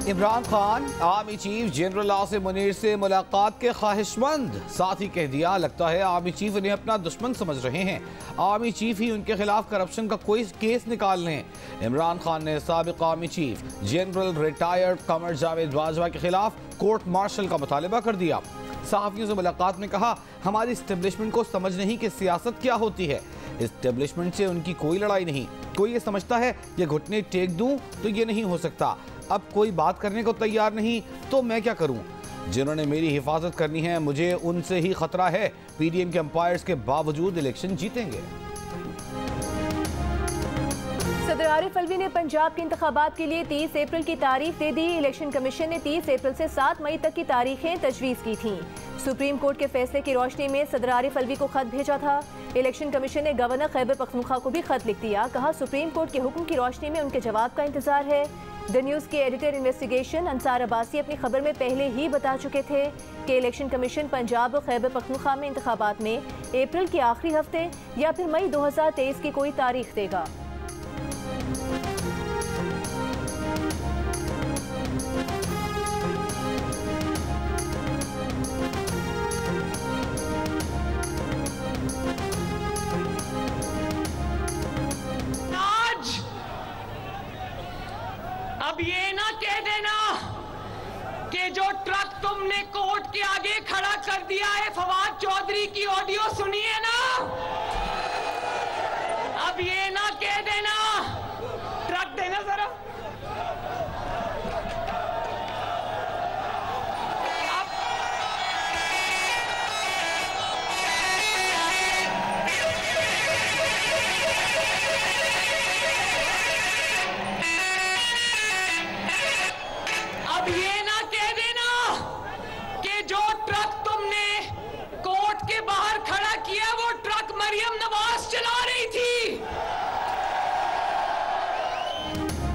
Imran Khan army chief general Asim Munir से मुलाकात के ख्वाहिशमंद, साथ ही कह दिया लगता है आर्मी चीफ उन्हें अपना दुश्मन समझ रहे हैं। आर्मी चीफ ही उनके खिलाफ करप्शन का कोई केस निकाल लें। इमरान खान ने साबिक army chief general retired Qamar Javed Bajwa के खिलाफ कोर्ट मार्शल का मुतालबा कर दिया। सहाफ़ियों से मुलाकात में कहा, हमारी इस्टेब्लिशमेंट को समझ नहीं कि सियासत क्या होती है। इस्टेब्लिशमेंट से उनकी कोई लड़ाई नहीं। कोई ये समझता है कि घुटने टेक दूं तो ये नहीं हो सकता। अब कोई बात करने को तैयार नहीं तो मैं क्या करूं? जिन्होंने मेरी हिफाजत करनी है, मुझे उनसे ही खतरा है। पीडीएम के अंपायर्स के बावजूद इलेक्शन जीतेंगे। सदर आरिफ अलवी ने पंजाब के इंतखाबात के लिए 30 अप्रैल की तारीख दे दी। इलेक्शन कमीशन ने 30 अप्रैल से 7 मई तक की तारीखें तजवीज़ की थीं। सुप्रीम कोर्ट के फैसले की रोशनी में सदर आरिफ अलवी को खत भेजा था। इलेक्शन कमीशन ने गवर्नर खैबर पख्तूनख्वा को भी खत लिख दिया। कहा, सुप्रीम कोर्ट के हुक्म की रोशनी में उनके जवाब का इंतजार है। द न्यूज़ के एडिटर इन्वेस्टिगेशन अंसार अब्बासी अपनी खबर में पहले ही बता चुके थे कि इलेक्शन कमीशन पंजाब और खैबर पख्तूनख्वा में इंतखाबात में अप्रैल के आखिरी हफ्ते या फिर मई 2023 की कोई तारीख देगा। अब ये ना कह देना कि जो ट्रक तुमने कोर्ट के आगे खड़ा कर दिया है, फवाद चौधरी की ऑडियो सुनी है ना, अब ये ना कह देना, ट्रक देना जरा,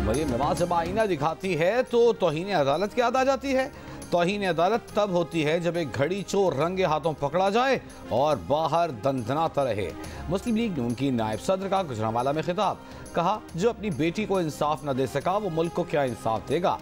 मरीम नवाज जब आईना दिखाती है तो तौहीन अदालत की याद आ जाती है। तौहीन अदालत तब होती है जब एक घड़ी चोर रंगे हाथों पकड़ा जाए और बाहर दंदनाता रहे। मुस्लिम लीग नून की नायब सदर का गुजरांवाला में खिताब, कहा, जो अपनी बेटी को इंसाफ न दे सका वो मुल्क को क्या इंसाफ देगा।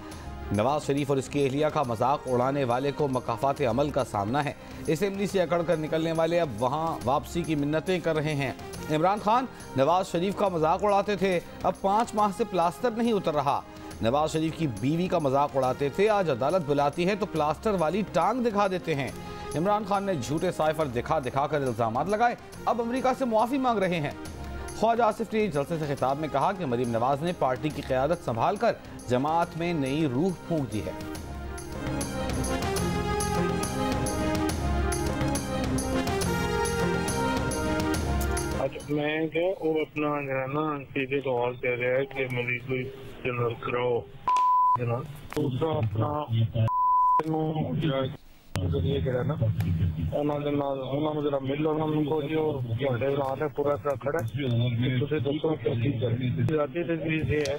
नवाज शरीफ और इसकी एहलिया का मजाक उड़ाने वाले को मकाफात अमल का सामना है। असेंबली से अकड़ कर निकलने वाले अब वहाँ वापसी की मिन्नतें कर रहे हैं। इमरान खान नवाज शरीफ का मजाक उड़ाते थे, अब 5 माह से प्लास्टर नहीं उतर रहा। नवाज शरीफ की बीवी का मजाक उड़ाते थे, आज अदालत बुलाती है तो प्लास्टर वाली टांग दिखा देते हैं। इमरान खान ने झूठे साइफर दिखा दिखा कर इल्जामात लगाए, अब अमेरिका से मुआफ़ी मांग रहे हैं। ख्वाजा आसिफ ने जलसे से खिताब में कहा कि मरीम नवाज ने पार्टी की क़यादत संभाल कर जमात में नई रूह फूंक दी है। मैं क्या वो अपना जो है ना चीजें को और कह रहा है कि मेरी कोई जनरल कराओ ना, दूसरा अपना ये कह रहा ना उन्होंने जरा मिल उनको जो है पूरा तरह खड़ा दूसरे दोस्तों जाती तजवीज़ ये है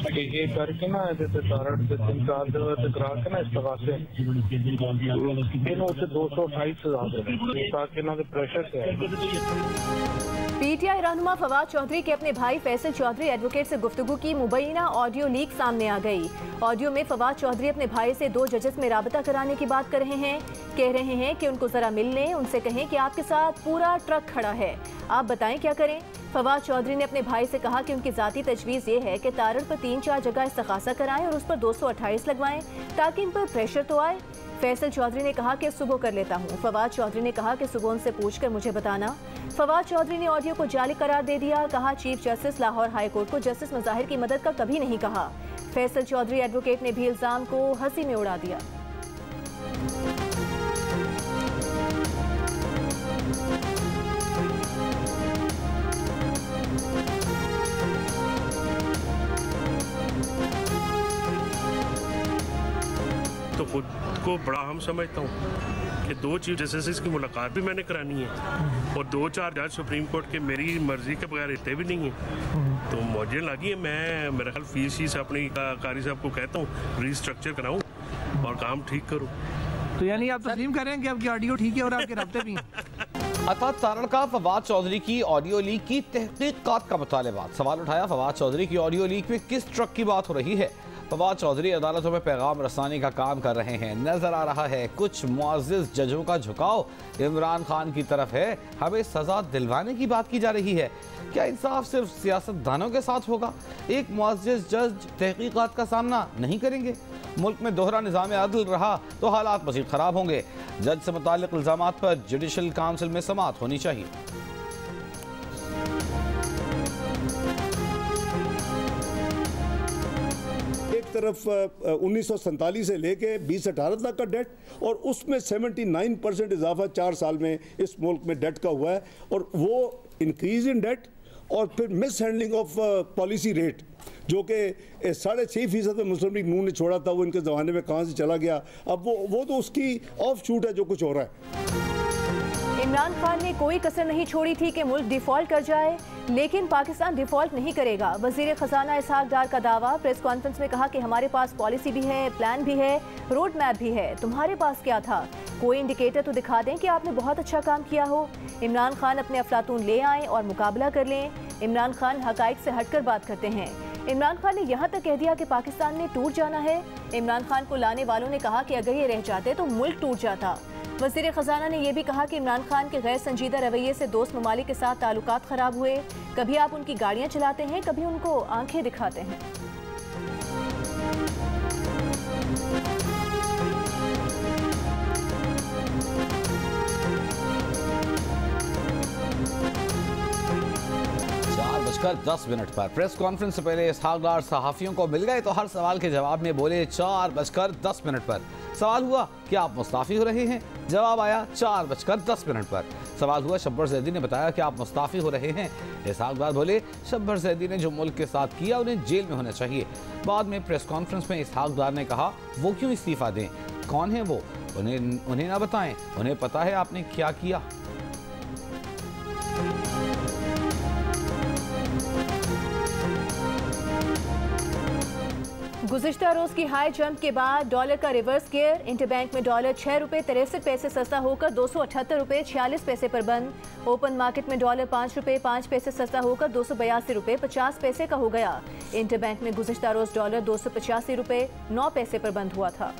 कि ये करके ना जैसे तारड़ से 3-4 दिन करा के ना इस्तेफा से इन्होंने 228 सजा दे ताकि ना प्रेशर से। पीटीआई रहनुमा फवाद चौधरी के अपने भाई फैसल चौधरी एडवोकेट से गुफ्तगू की मुबैना ऑडियो लीक सामने आ गई। ऑडियो में फवाद चौधरी अपने भाई से 2 जजेस में राबता कराने की बात कर रहे हैं। कह रहे हैं कि उनको जरा मिल लें, उनसे कहें कि आपके साथ पूरा ट्रक खड़ा है, आप बताएं क्या करें। फवाद चौधरी ने अपने भाई से कहा कि उनकी ज़ाती तजवीज़ ये है कि तारड़ पर 3-4 जगह इस्तग़ासा कराएं और उस पर 228 लगवाएं ताकि इन पर प्रेशर तो आए। फैसल चौधरी ने कहा कि सुबह कर लेता हूँ। फवाद चौधरी ने कहा कि सुबह उनसे पूछकर मुझे बताना। फवाद चौधरी ने ऑडियो को जाली करार दे दिया। कहा, chief justice Lahore high court को जस्टिस मज़ाहिर की मदद का कभी नहीं कहा। फैसल चौधरी एडवोकेट ने भी इल्ज़ाम को हंसी में उड़ा दिया। तो खुद को बड़ा हम समझता हूँ कि 2 चीफ जस्टिस की मुलाकात भी मैंने करानी है और 2-4 जज सुप्रीम कोर्ट के मेरी मर्जी के बगैर रहते भी नहीं हैं। तो मुझे लगी है मैं मेरा ख्याल फीस अपनी कारी साहब को कहता हूँ रिस्ट्रक्चर कराऊँ और काम ठीक करूँ। तो यानी आप तस्लीम करें कि आपकी ऑडियो ठीक है और आपके रब्ते भी हैं। अता तारड़ का फवाद चौधरी की ऑडियो लीक की तहकीकात का मुतालबा। सवाल उठाया, फवाद चौधरी की ऑडियो लीक में किस ट्रक की बात हो रही है। फवाद चौधरी अदालतों में पैगाम रसानी का काम कर रहे हैं। नजर आ रहा है कुछ मुअज़्ज़िज़ जजों का झुकाव इमरान खान की तरफ है। हमें सजा दिलवाने की बात की जा रही है। क्या इंसाफ सिर्फ सियासतदानों के साथ होगा? एक मुअज़्ज़िज़ जज तहकीकात का सामना नहीं करेंगे? मुल्क में दोहरा निज़ाम अदल रहा तो हालात मज़ीद ख़राब होंगे। जज से मुताल्लिक़ इल्ज़ामात पर जुडिशल काउंसिल में समाअत होनी चाहिए। तरफ 1947 से लेके 2018 तक का डेट और उसमें 79% इजाफा 4 साल में इस मुल्क में डेट का हुआ है और वो इंक्रीज इन डेट और फिर miss handling of policy rate जो कि 6.5% में मुस्लिम लीग नून ने छोड़ा था, वो इनके ज़माने में कहाँ से चला गया। अब वो तो उसकी ऑफ शूट है जो कुछ हो रहा है। इमरान खान ने कोई कसर नहीं छोड़ी थी कि मुल्क डिफॉल्ट कर जाए, लेकिन पाकिस्तान डिफॉल्ट नहीं करेगा। वजीर खजाना इसहाक डार का दावा। प्रेस कॉन्फ्रेंस में कहा कि हमारे पास पॉलिसी भी है, प्लान भी है, रोड मैप भी है। तुम्हारे पास क्या था? कोई इंडिकेटर तो दिखा दें कि आपने बहुत अच्छा काम किया हो। इमरान खान अपने अफलातून ले आएं और मुकाबला कर लें। इमरान खान हकाइक से हटकर बात करते हैं। इमरान खान ने यहाँ तक कह दिया कि पाकिस्तान ने टूट जाना है। इमरान खान को लाने वालों ने कहा कि अगर ये रह जाते तो मुल्क टूट जाता। वज़ीर ख़जाना ने यह भी कहा कि इमरान खान के गैर संजीदा रवैये से दोस्त ममालिक के साथ ताल्लुकात ख़राब हुए। कभी आप उनकी गाड़ियाँ चलाते हैं, कभी उनको आंखें दिखाते हैं। बजकर 10 मिनट पर प्रेस कॉन्फ्रेंस से पहले इसहाक डार सहाफ़ियों को मिल गए तो हर सवाल के जवाब में बोले 4:10 पर। सवाल हुआ कि आप मुस्ताफ़ी हो रहे हैं, जवाब आया 4:10 पर। सवाल हुआ शब्बर ज़ैदी ने बताया कि आप मुस्ताफ़ी हो रहे हैं। इसहाक डार बोले शब्बर ज़ैदी ने जो मुल्क के साथ किया उन्हें जेल में होना चाहिए। बाद में प्रेस कॉन्फ्रेंस में इसहाक डार ने कहा वो क्यों इस्तीफ़ा दें, कौन है वो, उन्हें ना बताएं, उन्हें पता है आपने क्या किया। गुज़िश्ता रोज की हाई जंप के बाद डॉलर का रिवर्स गियर। इंटरबैंक में डॉलर 6 रुपये 63 पैसे सस्ता होकर 278 रुपये 46 पैसे पर बंद। ओपन मार्केट में डॉलर 5 रुपये 5 पैसे सस्ता होकर 282 रुपये 50 पैसे का हो गया। इंटरबैंक में गुज़िश्ता रोज डॉलर 285 रुपये 9 पैसे पर बंद हुआ था।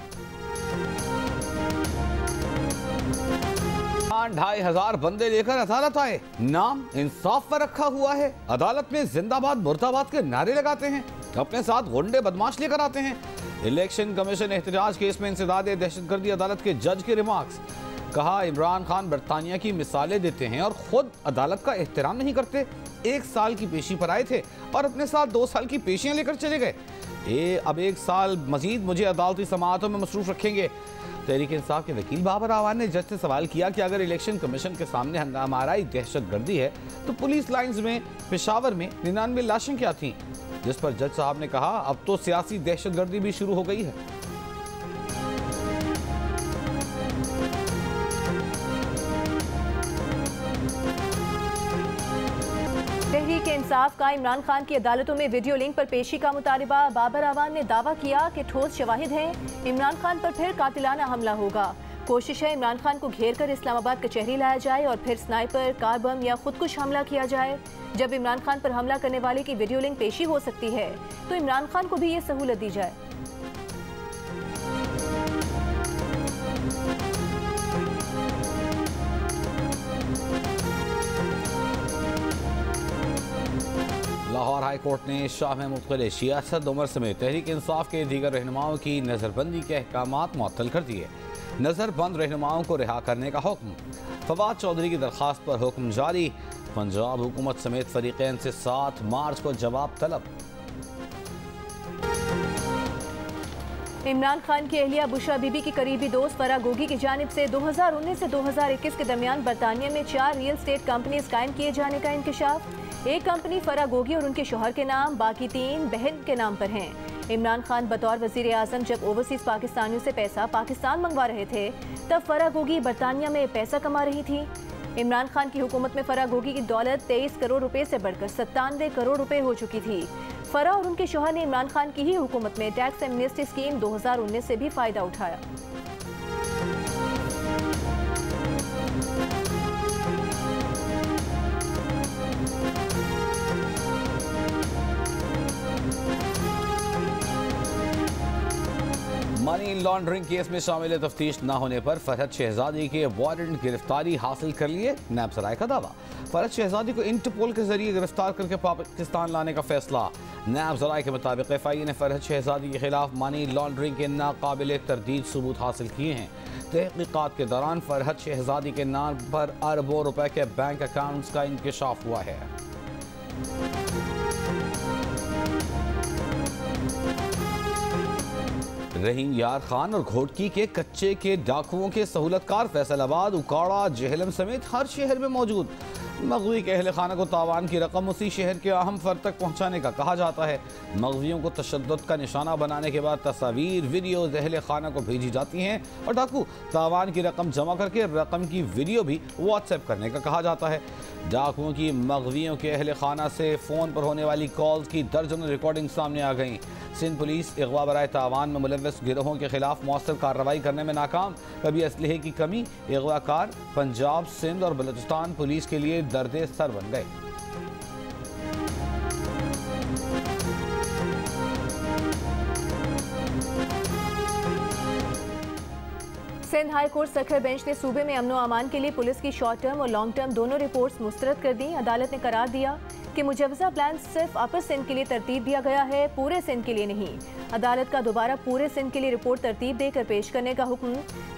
2,500 बंदे लेकर अदालत आए, नाम इंसाफ पर रखा हुआ है। अदालत में जिंदाबाद मुर्दाबाद के नारे लगाते हैं, अपने साथ गुंडे बदमाश लेकर आते हैं। इलेक्शन कमीशन एहतजाज केस में इंसदाद दहशतगर्दी अदालत के जज के रिमार्क्स। कहा इमरान खान बरतानिया की मिसालें देते हैं और खुद अदालत का एहतराम नहीं करते। 1 साल की पेशी पर आए थे और अपने साथ 2 साल की पेशियां लेकर चले गए। अब 1 साल मजीद मुझे अदालती समाअतों में मसरूफ रखेंगे। तहरीक इंसाफ के वकील बाबर आवान ने जज से सवाल किया कि अगर इलेक्शन कमीशन के सामने हंगामाराई दहशतगर्दी है तो पुलिस लाइंस में पेशावर में 99 लाशें क्या थीं, जिस पर जज साहब ने कहा अब तो सियासी दहशतगर्दी भी शुरू हो गई है। तहरीक इंसाफ का इमरान खान की अदालतों में वीडियो लिंक पर पेशी का मुतालबा। बाबर आवान ने दावा किया कि ठोस शवाहिद हैं, इमरान खान पर फिर कातिलाना हमला होगा। कोशिश है इमरान खान को घेर कर इस्लामाबाद कचहरी लाया जाए और फिर स्नाइपर, कार बम या खुदकुश हमला किया जाए। जब इमरान खान पर हमला करने वाले की वीडियो लिंक पेशी हो सकती है तो इमरान खान को भी ये सहूलत दी जाए। लाहौर हाई कोर्ट ने शाह महमूद कुरैशी, असद उमर समेत तहरीक इंसाफ के दीगर रहनुमाओं की नज़रबंदी के अहकामात मुअत्तल कर दिए। नज़रबंद रहनुमाओं को रिहा करने का हुक्म। फवाद चौधरी की दरख्वास्त पर हुक्म जारी। पंजाब हुकूमत समेत फरीक़ैन से 7 मार्च को जवाब तलब। इमरान खान की अहलिया बुशरा बीबी की करीबी दोस्त फरा गोगी की जानिब से 2019 से 2021 के दरमियान बरतानिया में 4 रियल स्टेट कंपनीज कायम किए जाने का इंकशाफ। एक कंपनी फरा गोगी और उनके शौहर के नाम, बाकी 3 बहन के नाम पर हैं। इमरान खान बतौर वजीर आजम जब ओवरसीज पाकिस्तानियों से पैसा पाकिस्तान मंगवा रहे थे तब फरा गोगी बरतानिया में पैसा कमा रही थी। इमरान खान की हुकूमत में फरा गोगी की दौलत 23 करोड़ रुपए से बढ़कर 97 करोड़ रुपए हो चुकी थी। फरा और उनके शौहर ने इमरान खान की ही हुकूमत में टैक्स एमनेस्टी स्कीम 2019 से भी फायदा उठाया। मनी लॉन्ड्रिंग केस में शामिल तफ्तीश न होने पर फरहद शहजादी के वारंट गिरफ्तारी हासिल कर लिए, नैब सराय का दावा। फरहद शहजादी को इंटरपोल के जरिए गिरफ्तार करके पाकिस्तान लाने का फैसला। नैब सराय के मुताबिक FIA ने फरहद शहजादी के खिलाफ मनी लॉन्ड्रिंग के नाकाबिल तरदीद सबूत हासिल किए हैं। तहकीकात के दौरान फरहद शहजादी के नाम पर अरबों रुपए के बैंक अकाउंट्स का इंकशाफ हुआ है। रहीम यार खान और घोटकी के कच्चे के डाकुओं के सहूलतकार फैसलाबाद, उकाड़ा, जेहलम समेत हर शहर में मौजूद। मगवी के अहल खाना को तावान की रकम उसी शहर के अहम फर्द तक पहुँचाने का कहा जाता है। मगवियों को तशद्दुद का निशाना बनाने के बाद तस्वीर वीडियोज अहल खाना को भेजी जाती हैं और डाकू तावान की रकम जमा करके रकम की वीडियो भी व्हाट्सएप करने का कहा जाता है। डाकुओं की मगवियों के अहल खाना से फ़ोन पर होने वाली कॉल्स की दर्जनों रिकॉर्डिंग सामने आ गई। सिंध पुलिस अगवा बराए तावान में मुलव्वस गिरोहों के खिलाफ मौसर कार्रवाई करने में नाकाम। कभी असलहे की कमी, अगवाकार पंजाब, सिंध और बलूचिस्तान पुलिस के लिए दर्दे सर बन गए। Sindh high court Sukkur bench ने सूबे में अमनो अमान के लिए पुलिस की शॉर्ट टर्म और लॉन्ग टर्म दोनों रिपोर्ट्स मुस्तरद कर दी। अदालत ने करार दिया कि मुजवजा प्लान सिर्फ अपर सिंध के लिए तरतीब दिया गया है, पूरे सिंध के लिए नहीं। अदालत का दोबारा पूरे सिंध के लिए रिपोर्ट तरतीब देकर पेश करने का हुक्म।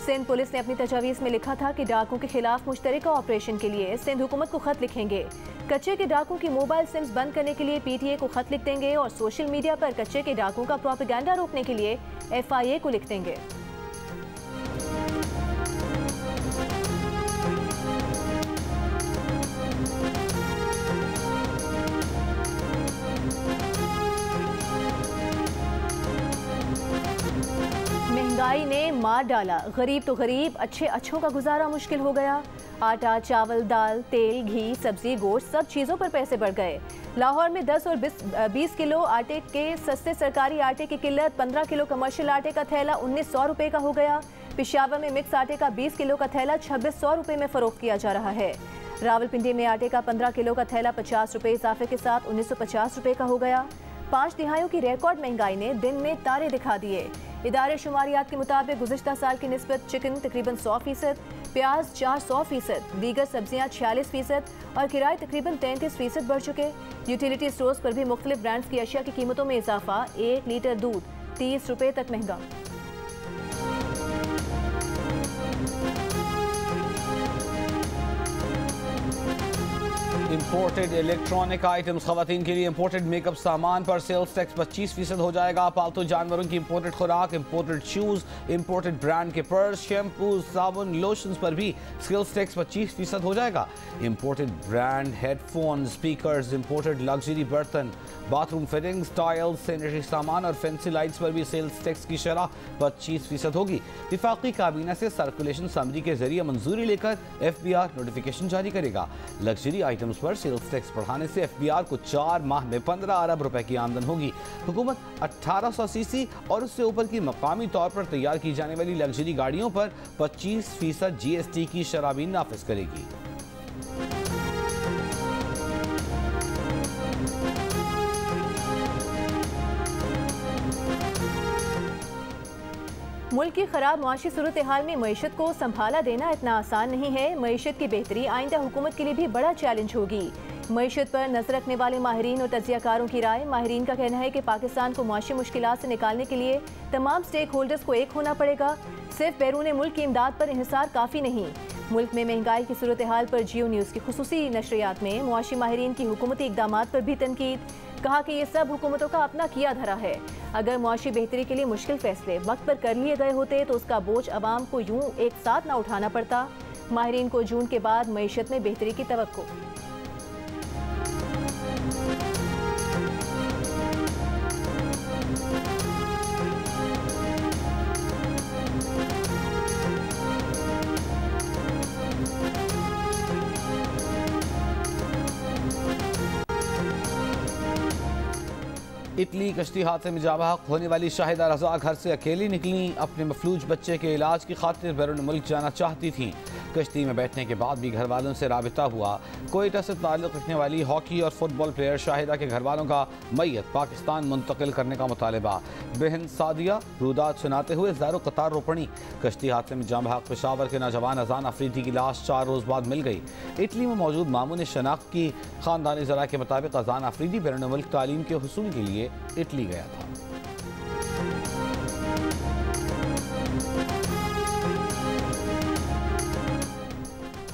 सिंध पुलिस ने अपनी तजावीज़ में लिखा था कि डाकुओं के खिलाफ मुश्तरका ऑपरेशन के लिए सिंध हुकूमत को खत लिखेंगे। कच्चे के डाकुओं की मोबाइल सिम्स बंद करने के लिए PTA को खत लिख देंगे और सोशल मीडिया पर कच्चे के डाकुओं का प्रोपेगेंडा रोकने के लिए FIA को लिख देंगे। महंगाई ने मार डाला, गरीब तो गरीब, अच्छे अच्छों का गुजारा मुश्किल हो गया। आटा, चावल, दाल, तेल, घी, सब्जी, गोश्त, सब चीज़ों पर पैसे बढ़ गए। लाहौर में 10 और 20 किलो आटे के सस्ते सरकारी आटे की किल्लत, 15 किलो कमर्शियल आटे का थैला 1900 रुपये का हो गया। पेशावर में मिक्स आटे का 20 किलो का थैला 2600 रुपये में फ़रोख्त किया जा रहा है। रावलपिंडी में आटे का 15 किलो का थैला 50 रुपये इजाफे के साथ 1950 रुपये का हो गया। 5 तिहाइयों की रिकॉर्ड महंगाई ने दिन में तारे दिखा दिए। इदारे शुमारियात के मुताबिक गुज़िश्ता साल की निस्बत चिकन तकरीबन 100%, प्याज 400%, दीगर सब्जियां 46% और किराए तकरीबन 33% बढ़ चुके। यूटिलिटी स्टोर्स पर भी मुख्तलिफ ब्रांड्स की अशिया की कीमतों में इजाफा। 1 लीटर दूध 30 रुपये तक महंगा। इम्पोर्टेड इलेक्ट्रॉनिक आइटम्स, खवातीन के लिए इम्पोर्टेड मेकअप सामान पर सेल्स टैक्स 25% हो जाएगा। पालतू जानवरों की इम्पोर्टेड खुराक, इम्पोर्टेड शूज़, इम्पोर्टेड ब्रांड के पर्स, शैम्पू, साबुन, लोशंस पर भी सेल्स टैक्स 25% हो जाएगा। Imported brand headphone, speakers, imported luxury बर्तन, बाथरूम फिटिंग्स, टाइल्स, सैनिटरी सामान और फैंसी लाइट्स पर भी सेल्स टैक्स की शरह 25% होगी। विफाकी काबीना से सर्कुलेशन समरी के जरिए मंजूरी लेकर FBR नोटिफिकेशन जारी करेगा। लग्जरी आइटम्स पर सेल्स टैक्स बढ़ाने से FBR को 4 माह में 15 अरब रुपए की आमदन होगी। हुकूमत 1800 सीसी और उससे ऊपर की मकामी तौर पर तैयार की जाने वाली लग्जरी गाड़ियों पर 25% GST की शरह भी नाफिज करेगी। मुल्क की खराब मुआशी सूरत हाल में मईशत को संभाला देना इतना आसान नहीं है। मईशत की बेहतरी आइंदा हुकूमत के लिए भी बड़ा चैलेंज होगी। मईशत पर नजर रखने वाले माहिरीन और तज्जियाकारों की राय। माहिरीन का कहना है कि पाकिस्तान को मुआशी मुश्किलात से निकालने के लिए तमाम स्टेक होल्डर्स को एक होना पड़ेगा। सिर्फ बैरून मुल्क की इमदाद पर इन्हिसार काफ़ी नहीं। मुल्क में महंगाई की सूरत हाल पर जियो न्यूज़ की खुसूसी नशरियात में मुआशी माहिरीन की हुकूमती इक़दामात पर भी तनकीद। कहा कि ये सब हुकूमतों का अपना किया धरा है। अगर मुआशी बेहतरी के लिए मुश्किल फैसले वक्त पर कर लिए गए होते तो उसका बोझ अवाम को यूं एक साथ ना उठाना पड़ता। माहिरीन को जून के बाद मईशत में बेहतरी की तवक्को। इटली कश्ती हादसे में जाबाहक होने वाली शाहिदा रजा घर से अकेली निकली। अपने मफलूज बच्चे के इलाज की खातिर बैरून मुल्क जाना चाहती थीं। कश्ती में बैठने के बाद भी घर वालों से राबिता हुआ। कोयटा से ताल्लुक़ रखने वाली हॉकी और फुटबॉल प्लेयर शाहिदा के घर वालों का मैयत पाकिस्तान मुंतकिल करने का मुतालबा। बहन सादिया रुदात सुनाते हुए ज़ैरो कतार रो पड़ी। कश्ती हादसे में जाबाहक पेशावर के नौजवान अजान अफरीदी की लाश 4 रोज़ बाद मिल गई। इटली में मौजूद मामू ने शनाख्त की। ख़ानदानी ज़रा के मुताबिक अजान अफरीदी बैरून मुल्क तालीम के हुसूल के लिए इटली गया था।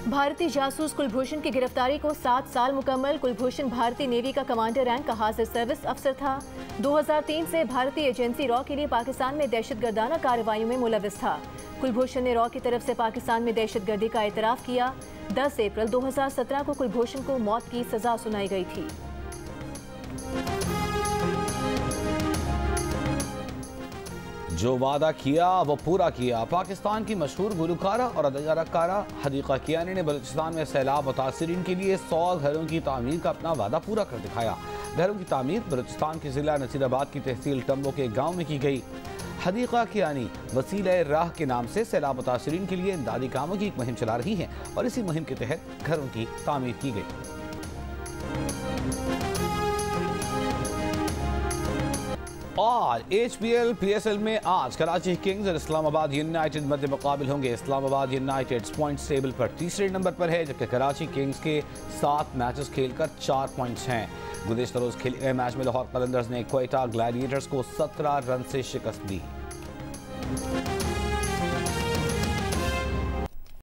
भारतीय जासूस कुलभूषण की गिरफ्तारी को 7 साल मुकम्मल। कुलभूषण भारतीय नेवी का कमांडर रैंक का हाजिर सर्विस अफसर था। 2003 से भारतीय एजेंसी रॉ के लिए पाकिस्तान में दहशतगर्दाना कार्रवाइयों में मुलविस था। कुलभूषण ने रॉ की तरफ से पाकिस्तान में दहशतगर्दी का एतराफ़ किया। 10 अप्रैल 2017 को कुलभूषण को मौत की सजा सुनाई गई थी। जो वादा किया वो पूरा किया। पाकिस्तान की मशहूर गुलकारा और अदाकारा हदीका कियानी ने बलूचिस्तान में सैलाब मुतासिरीन के लिए 100 घरों की तामीर का अपना वादा पूरा कर दिखाया। घरों की तामीर बलूचिस्तान के जिला नसीराबाद की तहसील टम्बो के गाँव में की गई। हदीका कियानी वसीला राह के नाम से सैलाब मुतासिरीन के लिए इमदादी कामों की एक मुहिम चला रही हैं और इसी मुहिम के तहत घरों की तामीर की गई। और HPL PSL में आज कराची किंग्स और इस्लामाबाद यूनाइटेड मध्य मुकाबिल होंगे। इस्लामाबाद यूनाइटेड पॉइंट्स टेबल पर तीसरे नंबर पर है, जबकि कराची किंग्स के 7 मैचेस खेलकर 4 पॉइंट्स हैं। गुज़िश्ता रोज़ खेले गए मैच में लाहौर कलंदर्स ने कोयटा ग्लैडिएटर्स को 17 रन से शिकस्त दी।